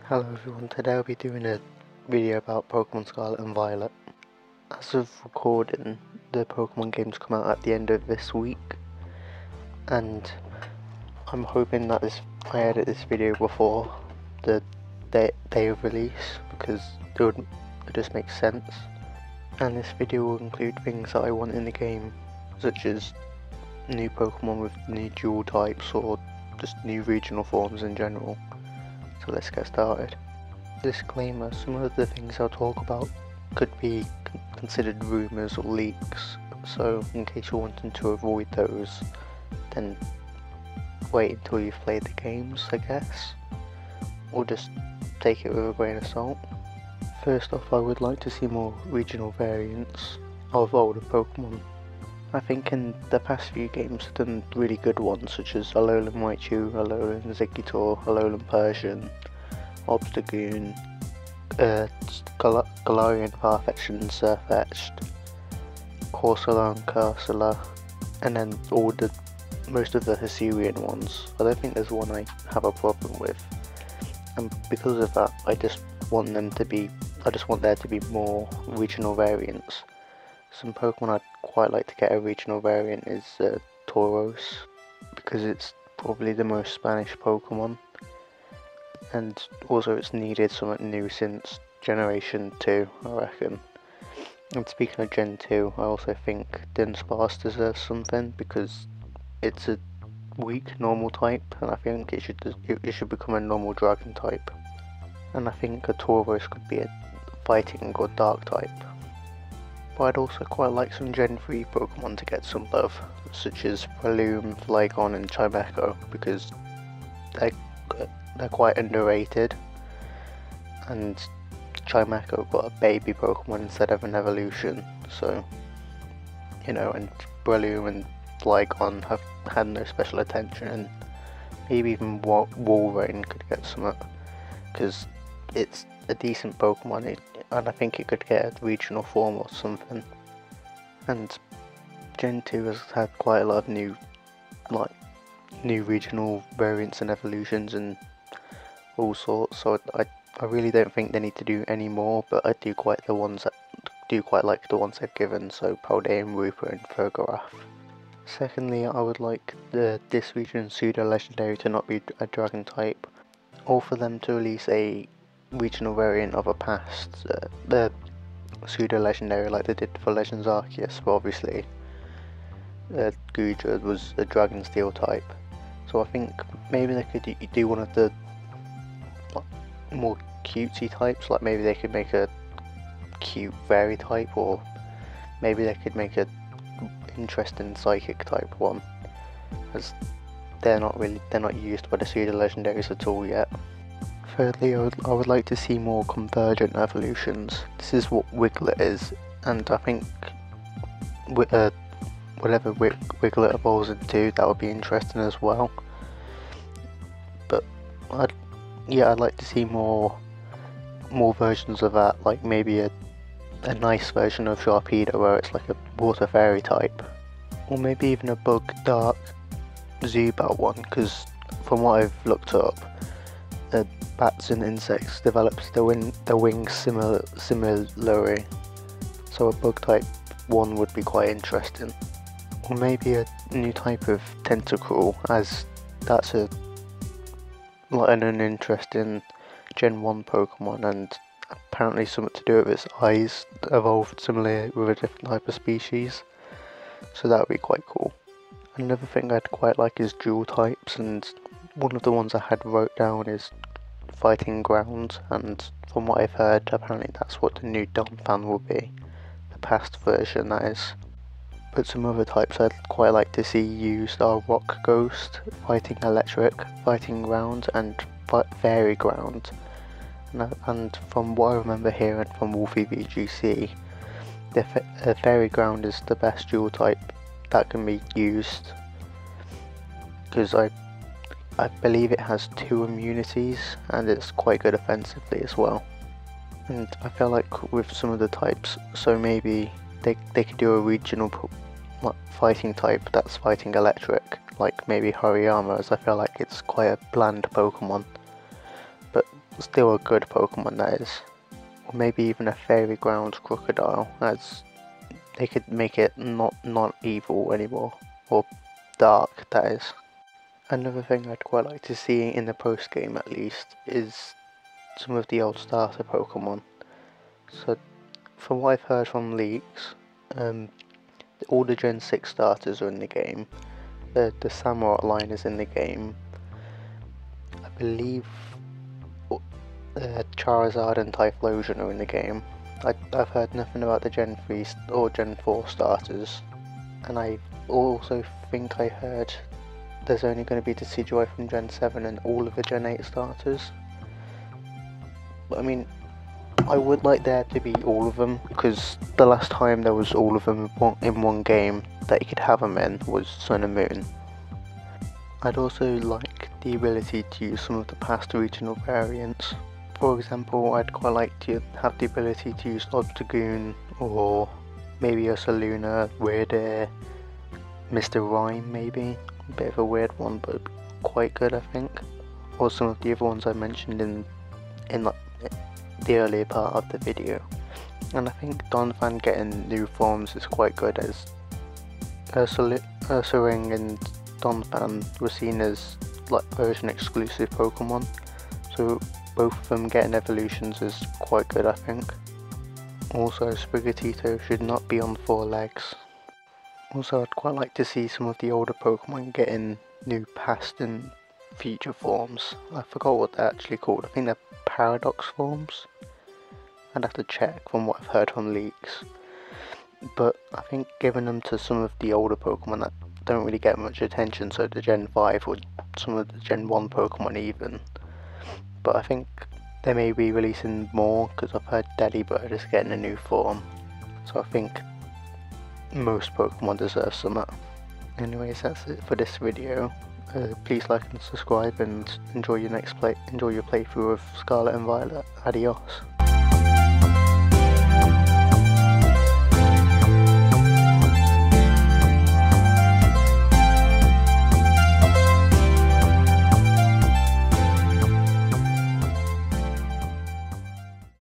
Hello everyone, today I'll be doing a video about Pokémon Scarlet and Violet. As of recording, the Pokémon games come out at the end of this week, and I'm hoping that I edit this video before the day of release, because it just makes sense. And this video will include things that I want in the game, such as new Pokémon with new dual types or just new regional forms in general. So let's get started. Disclaimer, some of the things I'll talk about could be considered rumours or leaks, so in case you're wanting to avoid those, then wait until you've played the games, I guess, or just take it with a grain of salt. First off, I would like to see more regional variants of older Pokemon. I think in the past few games I've done really good ones, such as Alolan Raichu, Alolan Zigzagoon, Alolan Persian, Obstagoon, Galarian Farfetch'd and Sirfetch'd, Corsola and Cursula, and then most of the Hisuian ones. I don't think there's one I have a problem with, and because of that I just want there to be more regional variants. Some Pokemon I'd quite like to get a regional variant is Tauros, because it's probably the most Spanish Pokemon, and also it's needed something new since Generation 2, I reckon. And speaking of Gen 2, I also think Dunsparce deserves something, because it's a weak normal type, and I think it should become a normal dragon type. And I think a Tauros could be a fighting or dark type. But I'd also quite like some Gen 3 Pokemon to get some love, such as Breloom, Flygon and Chimecho, because they're quite underrated, and Chimecho got a baby Pokemon instead of an evolution, so, you know, and Breloom and Flygon have had no special attention, and maybe even Walrein could get some, because it's a decent Pokemon, and I think it could get a regional form or something. And Gen 2 has had quite a lot of new regional variants and evolutions and all sorts, so I really don't think they need to do any more, but I do quite like the ones they've given, so Paldean, Rupert and Fergarath. Secondly, I would like this region Pseudo Legendary to not be a dragon type, or for them to release a regional variant of a past Pseudo Legendary like they did for Legends Arceus, but obviously Gudra was a Dragon Steel type, so I think maybe they could do one of the more cutesy types, like maybe they could make a cute fairy type, or maybe they could make a interesting psychic type one, as they're not used by the Pseudo Legendaries at all yet. Thirdly, I would like to see more convergent evolutions. This is what Wiglet is, and I think whatever Wiglet evolves into, that would be interesting as well. But I'd like to see more versions of that, like maybe a nice version of Sharpedo where it's like a water fairy type, or maybe even a bug dark Zubat one, because from what I've looked up, bats and insects develops their wings similarly, so a bug type one would be quite interesting. Or maybe a new type of Tentacruel, as that's an uninteresting Gen 1 Pokemon, and apparently something to do with its eyes evolved similarly with a different type of species, so that would be quite cool. Another thing I'd quite like is dual types, and one of the ones I had wrote down is Fighting Ground, and from what I've heard, apparently that's what the new Donphan will be, the past version that is. But some other types I'd quite like to see used are Rock Ghost, Fighting Electric, Fighting Ground and Fairy Ground, and from what I remember hearing from Wolfie VGC, the Fairy Ground is the best dual type that can be used, because I believe it has 2 immunities and it's quite good offensively as well. And I feel like with some of the types, so maybe they could do a regional fighting type that's fighting electric, like maybe Hariyama, as I feel like it's quite a bland Pokemon. But still a good Pokemon, that is. Or maybe even a Fairy Ground Crocodile, as they could make it not evil anymore, or dark, that is. Another thing I'd quite like to see in the post game at least is some of the old starter Pokemon. So from what I've heard from leaks, all the Gen 6 starters are in the game. The Samurott line is in the game. I believe Charizard and Typhlosion are in the game. I've heard nothing about the Gen 3 or Gen 4 starters. And I also think I heard there's only going to be Decidueye from Gen 7 and all of the Gen 8 starters. But I mean, I would like there to be all of them, because the last time there was all of them in one game that you could have them in was Sun and Moon. I'd also like the ability to use some of the past regional variants. For example, I'd quite like to have the ability to use Obstagoon, or maybe a Saluna, Weirdair, Mr. Rhyme maybe. A bit of a weird one, but quite good I think. Or some of the other ones I mentioned in like the earlier part of the video. And I think Donphan getting new forms is quite good, as Ursaring and Donphan were seen as like version exclusive Pokemon, so both of them getting evolutions is quite good I think. Also, Sprigatito should not be on 4 legs. Also, I'd quite like to see some of the older Pokemon getting new past and future forms. I forgot what they're actually called. I think they're Paradox forms. I'd have to check from what I've heard from leaks. But I think giving them to some of the older Pokemon that don't really get much attention, so the Gen 5 or some of the Gen 1 Pokemon even. But I think they may be releasing more, because I've heard Delibird is getting a new form. So I think most Pokemon deserve some. Anyways, that's it for this video. Please like and subscribe, and enjoy your playthrough of Scarlet and Violet. Adios.